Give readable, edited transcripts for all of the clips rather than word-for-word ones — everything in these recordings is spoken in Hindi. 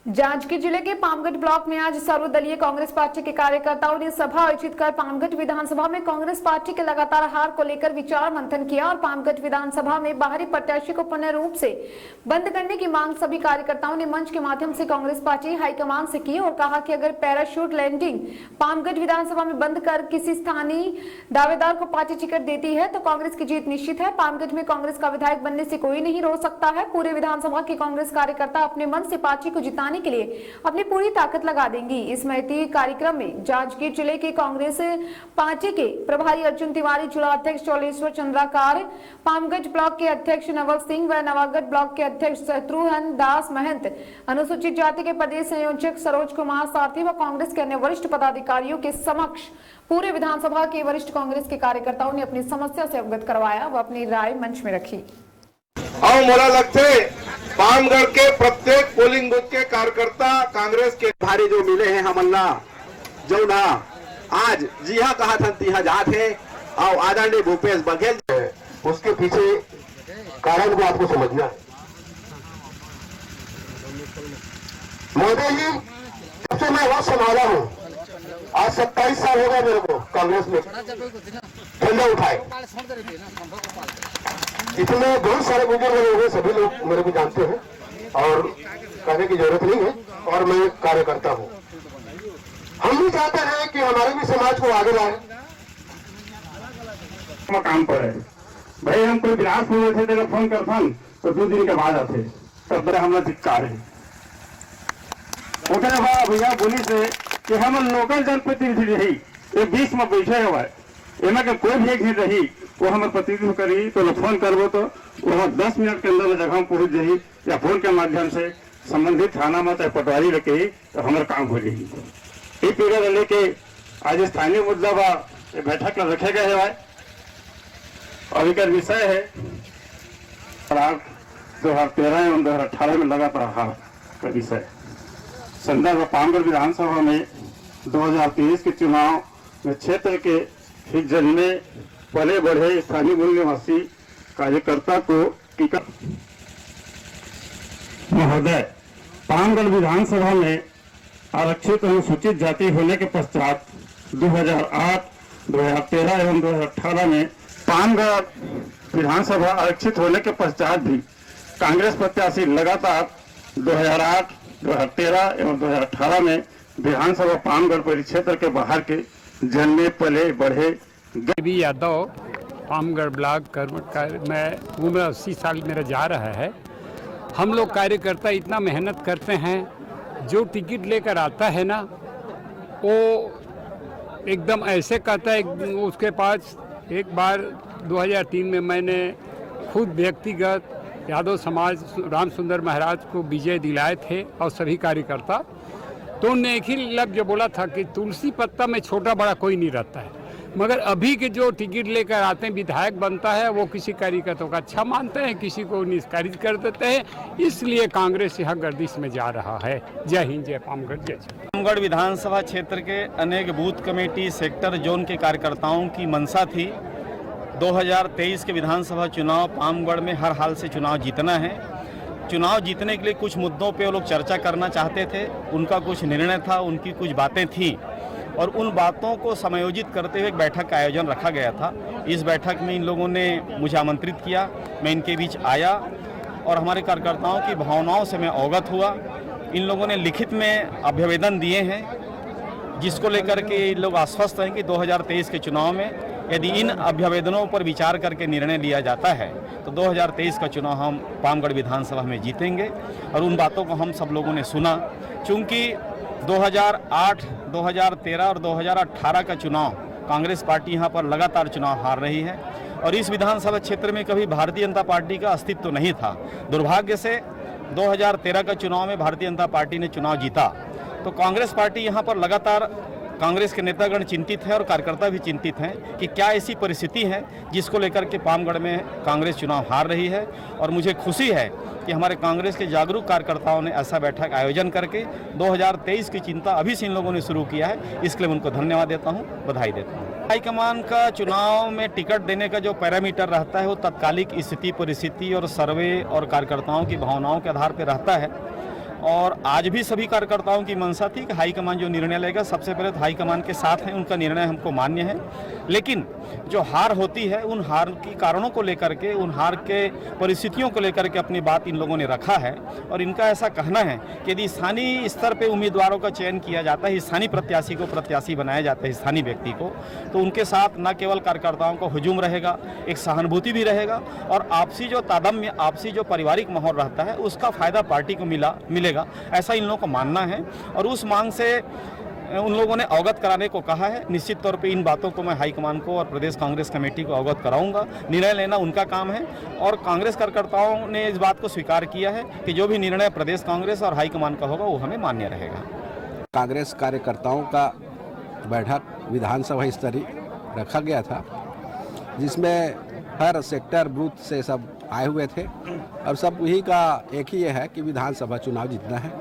जांजगीर जिले के पामगढ़ ब्लॉक में आज सर्वदलीय कांग्रेस पार्टी के कार्यकर्ताओं ने सभा आयोजित कर पामगढ़ विधानसभा में कांग्रेस पार्टी के लगातार हार को लेकर विचार मंथन किया और पामगढ़ विधानसभा में बाहरी प्रत्याशी को पूर्ण रूप से बंद करने की मांग सभी कार्यकर्ताओं ने मंच के माध्यम से कांग्रेस पार्टी हाईकमान से की और कहा कि अगर पैराशूट लैंडिंग पामगढ़ विधानसभा में बंद कर किसी स्थानीय दावेदार को पार्टी टिकट देती है तो कांग्रेस की जीत निश्चित है। पामगढ़ में कांग्रेस का विधायक बनने से कोई नहीं रोक सकता है। पूरे विधानसभा के कांग्रेस कार्यकर्ता अपने मन से पार्टी को जिताने के लिए अपनी पूरी ताकत लगा देंगी। इस महती कार्यक्रम में जांजगीर जिले के कांग्रेस पार्टी के प्रभारी अर्जुन तिवारी, जिला अध्यक्ष चौलेश्वर चंद्राकार, पामगढ़ ब्लॉक के अध्यक्ष नवल सिंह व नवागढ़ ब्लॉक के अध्यक्ष शत्रुघ्न दास महंत, अनुसूचित जाति के प्रदेश संयोजक सरोज कुमार सारथी व कांग्रेस के अन्य वरिष्ठ पदाधिकारियों के समक्ष पूरे विधानसभा के वरिष्ठ कांग्रेस के कार्यकर्ताओं ने अपनी समस्या से अवगत करवाया व अपनी राय मंच में रखी। और मोला लगते पामगढ़ के प्रत्येक पोलिंग बूथ के कार्यकर्ता कांग्रेस के भारी जो मिले हैं हमला जो ना आज जी हाँ कहा था तिहा जात है और आदरणीय भूपेश बघेल उसके पीछे कारण को आपको समझना है। मोदी जी जब से मैं वक्त संभाला हूँ, आज 27 साल हो गए मेरे को कांग्रेस में झंडा उठाए। इतने बहुत सारे बुजुर्ग लोग हैं, सभी लोग मेरे को जानते हैं और कहने की जरूरत नहीं है और मैं कार्यकर्ता हूँ। हम भी चाहते हैं कि हमारे भी समाज को आगे लाए। काम पर है भाई, हम कोई विराट में थे तेरा फोन करता तो 2 दिन के बाद आते तब बड़े हमला धिक्कार है उठे हुआ भैया बोली से कि हम लोकल जनप्रतिनिधि रही ये बीच में बैठे हुआ है एमा के कोई भी एक नहीं रही वो हमारे प्रतिनिधित्व करी तो फोन करबो तो वहाँ 10 मिनट के अंदर जगह में पहुंच जाही या फोन के माध्यम से संबंधित थाना में चाहे पटवारी रखे तो हमारे काम हो जाएगी। ये पीरियड लेके आज स्थानीय मुद्दा बा बैठक में रखे गए है और एक विषय है 2013 एवं 2018 में लगातार हार का विषय संदर्भ पामगढ़ विधानसभा में 2023 के चुनाव में क्षेत्र के हित जन्मे पले बढ़े स्थानीय मूल निवासी कार्यकर्ता को टिकट महोदय पामगढ़ विधानसभा में आरक्षित अनुसूचित जाति होने के पश्चात 2008, 2013 एवं 2018 में पामगढ़ विधानसभा आरक्षित होने के पश्चात भी कांग्रेस प्रत्याशी लगातार 2008, 2013 एवं 2018 में विधानसभा पामगढ़ परिक्षेत्र के बाहर के जन्मे पले बढ़े। बी यादव पामगढ़ ब्लॉक में उम्र 80 साल मेरा जा रहा है। हम लोग कार्यकर्ता इतना मेहनत करते हैं, जो टिकट लेकर आता है ना वो एकदम ऐसे कहता है। उसके पास एक बार 2003 में मैंने खुद व्यक्तिगत यादव समाज राम सुंदर महाराज को विजय दिलाए थे और सभी कार्यकर्ता, तो उन्होंने एक ही लफ्ज बोला था कि तुलसी पत्ता में छोटा बड़ा कोई नहीं रहता है। मगर अभी के जो टिकट लेकर आते हैं विधायक बनता है वो किसी कार्यकर्ता का अच्छा मानते हैं, किसी को निष्कासित कर देते हैं। इसलिए कांग्रेस यहाँ गर्दिश में जा रहा है। जय हिंद, जय पामगढ़, जय। पामगढ़ विधानसभा क्षेत्र के अनेक बूथ कमेटी सेक्टर जोन के कार्यकर्ताओं की मंशा थी 2023 के विधानसभा चुनाव पामगढ़ में हर हाल से चुनाव जीतना है। चुनाव जीतने के लिए कुछ मुद्दों पे वो लोग चर्चा करना चाहते थे, उनका कुछ निर्णय था, उनकी कुछ बातें थीं और उन बातों को समायोजित करते हुए एक बैठक का आयोजन रखा गया था। इस बैठक में इन लोगों ने मुझे आमंत्रित किया, मैं इनके बीच आया और हमारे कार्यकर्ताओं की भावनाओं से मैं अवगत हुआ। इन लोगों ने लिखित में अभ्यवेदन दिए हैं जिसको लेकर के इन लोग आश्वस्त हैं कि 2023 के चुनाव में यदि इन अभ्यवेदनों पर विचार करके निर्णय लिया जाता है तो 2023 का चुनाव हम पामगढ़ विधानसभा में जीतेंगे। और उन बातों को हम सब लोगों ने सुना। चूँकि 2008, 2013 और 2018 का चुनाव कांग्रेस पार्टी यहाँ पर लगातार चुनाव हार रही है और इस विधानसभा क्षेत्र में कभी भारतीय जनता पार्टी का अस्तित्व नहीं था। दुर्भाग्य से 2013 का चुनाव में भारतीय जनता पार्टी ने चुनाव जीता तो कांग्रेस पार्टी यहाँ पर लगातार कांग्रेस के नेतागण चिंतित हैं और कार्यकर्ता भी चिंतित हैं कि क्या ऐसी परिस्थिति है जिसको लेकर के पामगढ़ में कांग्रेस चुनाव हार रही है। और मुझे खुशी है कि हमारे कांग्रेस के जागरूक कार्यकर्ताओं ने ऐसा बैठक आयोजन करके 2023 की चिंता अभी से इन लोगों ने शुरू किया है। इसके लिए उनको धन्यवाद देता हूँ, बधाई देता हूँ। हाईकमान का चुनाव में टिकट देने का जो पैरामीटर रहता है वो तत्कालिक स्थिति परिस्थिति और सर्वे और कार्यकर्ताओं की भावनाओं के आधार पर रहता है। और आज भी सभी कार्यकर्ताओं की मंशा थी कि हाईकमान जो निर्णय लेगा, सबसे पहले तो हाईकमान के साथ हैं, उनका निर्णय हमको मान्य है। लेकिन जो हार होती है, उन हार के कारणों को लेकर के, उन हार के परिस्थितियों को लेकर के अपनी बात इन लोगों ने रखा है। और इनका ऐसा कहना है कि यदि स्थानीय स्तर पे उम्मीदवारों का चयन किया जाता है, स्थानीय प्रत्याशी को प्रत्याशी बनाया जाता है, स्थानीय व्यक्ति को, तो उनके साथ न केवल कार्यकर्ताओं को हुजूम रहेगा, एक सहानुभूति भी रहेगा और आपसी जो तादम्य, आपसी जो पारिवारिक माहौल रहता है, उसका फायदा पार्टी को मिलेगा, ऐसा इन लोगों को मानना है। और उस मांग से उन लोगों ने अवगत कराने को कहा है। निश्चित तौर पे इन बातों को मैं हाईकमान को और प्रदेश कांग्रेस कमेटी को अवगत कराऊंगा। निर्णय लेना उनका काम है और कांग्रेस कार्यकर्ताओं ने इस बात को स्वीकार किया है कि जो भी निर्णय प्रदेश कांग्रेस और हाईकमान का होगा वो हमें मान्य रहेगा। कांग्रेस कार्यकर्ताओं का बैठक विधानसभा स्तरीय रखा गया था, जिसमें हर सेक्टर बूथ से सब आए हुए थे और सब यही का एक ही ये है कि विधानसभा चुनाव जीतना है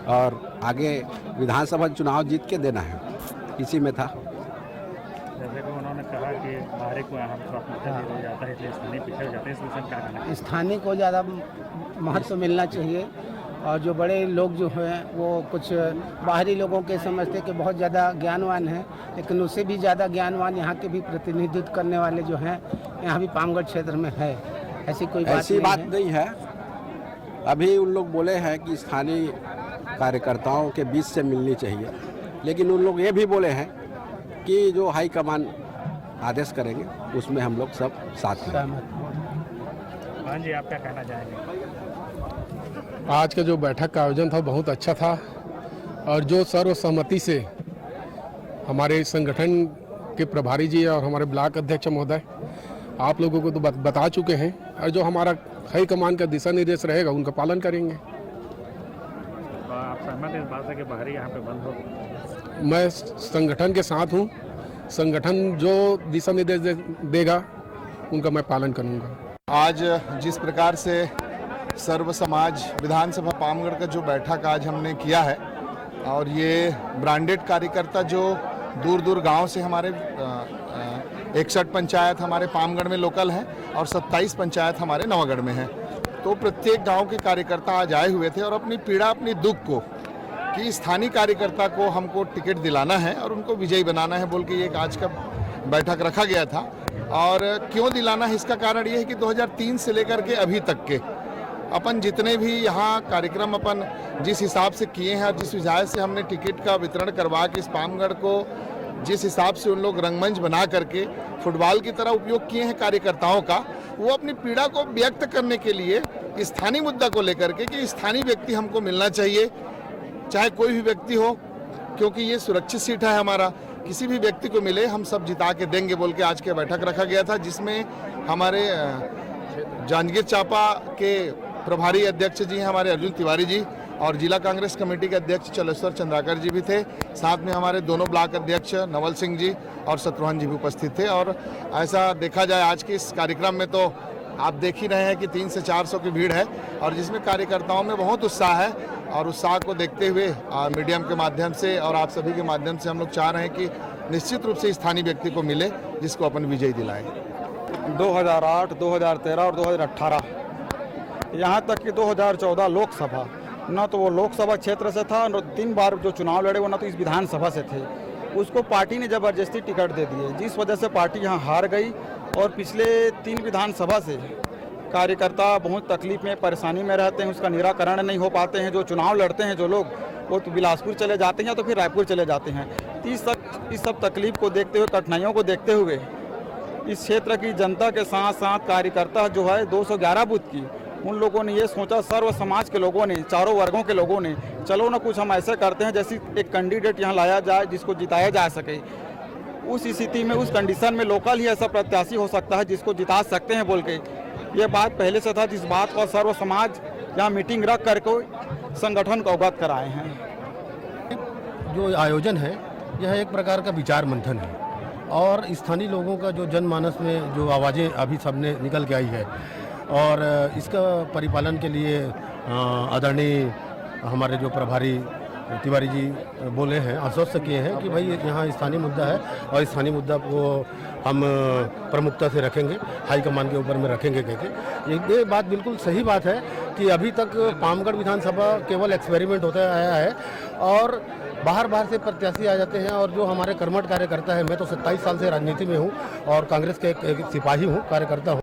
और आगे विधानसभा चुनाव जीत के देना है, इसी में था। जैसे कि उन्होंने कहा कि बाहरी को यहाँ प्राथमिकता दी जाता है, इसलिए स्थानीय पिछड़ जाते हैं, इसमें क्या कहना है? स्थानीय को ज़्यादा महत्व मिलना चाहिए और जो बड़े लोग जो हैं वो कुछ बाहरी लोगों के समझते कि बहुत ज़्यादा ज्ञानवान हैं, लेकिन उससे भी ज़्यादा ज्ञानवान यहाँ के भी प्रतिनिधित्व करने वाले जो हैं यहाँ भी पामगढ़ क्षेत्र में है। ऐसी कोई बात नहीं है। अभी उन लोग बोले हैं कि स्थानीय कार्यकर्ताओं के बीच से मिलनी चाहिए, लेकिन उन लोग ये भी बोले हैं कि जो हाईकमान आदेश करेंगे उसमें हम लोग सब साथ हैं। हाँ जी, आप क्या कहना चाहेंगे? आज का जो बैठक का आयोजन था बहुत अच्छा था और जो सर्वसम्मति से हमारे संगठन के प्रभारी जी और हमारे ब्लॉक अध्यक्ष महोदय आप लोगों को तो बता चुके हैं और जो हमारा हाईकमान का दिशा निर्देश रहेगा उनका पालन करेंगे। आप सहमत हैं इस बात से कि बाहरी यहाँ पे बंद हो? मैं संगठन के साथ हूँ, संगठन जो दिशा निर्देश देगा उनका मैं पालन करूँगा। आज जिस प्रकार से सर्व समाज विधानसभा पामगढ़ का जो बैठक आज हमने किया है और ये ब्रांडेड कार्यकर्ता जो दूर दूर गांव से हमारे 61 पंचायत हमारे पामगढ़ में लोकल हैं और 27 पंचायत हमारे नवागढ़ में हैं, तो प्रत्येक गांव के कार्यकर्ता आज आए हुए थे और अपनी पीड़ा, अपनी दुख को कि स्थानीय कार्यकर्ता को हमको टिकट दिलाना है और उनको विजयी बनाना है बोल के ये आज का बैठक रखा गया था। और क्यों दिलाना है, इसका कारण ये है कि 2003 से लेकर के अभी तक के अपन जितने भी यहाँ कार्यक्रम अपन जिस हिसाब से किए हैं और जिस वजह से हमने टिकट का वितरण करवा के इस पामगढ़ को जिस हिसाब से उन लोग रंगमंच बना करके फुटबॉल की तरह उपयोग किए हैं कार्यकर्ताओं का, वो अपनी पीड़ा को व्यक्त करने के लिए स्थानीय मुद्दा को लेकर के कि स्थानीय व्यक्ति हमको मिलना चाहिए, चाहे कोई भी व्यक्ति हो, क्योंकि ये सुरक्षित सीट है हमारा, किसी भी व्यक्ति को मिले हम सब जिता के देंगे बोल के आज के बैठक रखा गया था, जिसमें हमारे जांजगीर चांपा के प्रभारी अध्यक्ष जी हैं हमारे अर्जुन तिवारी जी और जिला कांग्रेस कमेटी के अध्यक्ष चलेश्वर चंद्राकर जी भी थे, साथ में हमारे दोनों ब्लॉक अध्यक्ष नवल सिंह जी और शत्रुघ्न जी भी उपस्थित थे। और ऐसा देखा जाए आज के इस कार्यक्रम में तो आप देख ही रहे हैं कि 300 से 400 की भीड़ है और जिसमें कार्यकर्ताओं में बहुत उत्साह है और उत्साह को देखते हुए मीडियम के माध्यम से और आप सभी के माध्यम से हम लोग चाह रहे हैं कि निश्चित रूप से स्थानीय व्यक्ति को मिले जिसको अपन विजयी दिलाएं। 2008, 2013 और 2018 यहाँ तक कि 2014 लोकसभा, न तो वो लोकसभा क्षेत्र से था, न 3 बार जो चुनाव लड़े वो न तो इस विधानसभा से थे, उसको पार्टी ने ज़बरदस्ती टिकट दे दिए, जिस वजह से पार्टी यहाँ हार गई। और पिछले 3 विधानसभा से कार्यकर्ता बहुत तकलीफ में, परेशानी में रहते हैं, उसका निराकरण नहीं हो पाते हैं। जो चुनाव लड़ते हैं जो लोग, वो तो बिलासपुर चले जाते हैं या तो फिर रायपुर चले जाते हैं। इस सब तकलीफ को देखते हुए, कठिनाइयों को देखते हुए इस क्षेत्र की जनता के साथ साथ कार्यकर्ता जो है 211 बूथ की, उन लोगों ने ये सोचा, सर्व समाज के लोगों ने, चारों वर्गों के लोगों ने, चलो ना कुछ हम ऐसे करते हैं जैसे एक कैंडिडेट यहाँ लाया जाए जिसको जिताया जा सके। उस स्थिति में, उस कंडीशन में लोकल ही ऐसा प्रत्याशी हो सकता है जिसको जिता सकते हैं बोल के ये बात पहले से था, जिस बात को सर्व समाज यहाँ मीटिंग रख करके संगठन को अवगत कराए हैं। जो आयोजन है यह एक प्रकार का विचार मंथन है और स्थानीय लोगों का जो जनमानस में जो आवाज़ें अभी सबने निकल के आई है और इसका परिपालन के लिए आदरणीय हमारे जो प्रभारी तिवारी जी बोले हैं, आश्वस्त किए हैं कि भाई यहाँ स्थानीय मुद्दा है और स्थानीय मुद्दा को हम प्रमुखता से रखेंगे, हाईकमान के ऊपर में रखेंगे कहके। ये बात बिल्कुल सही बात है कि अभी तक पामगढ़ विधानसभा केवल एक्सपेरिमेंट होता आया है और बाहर से प्रत्याशी आ जाते हैं और जो हमारे कर्मठ कार्यकर्ता है, मैं तो 27 साल से राजनीति में हूँ और कांग्रेस के एक सिपाही हूँ, कार्यकर्ता हूँ।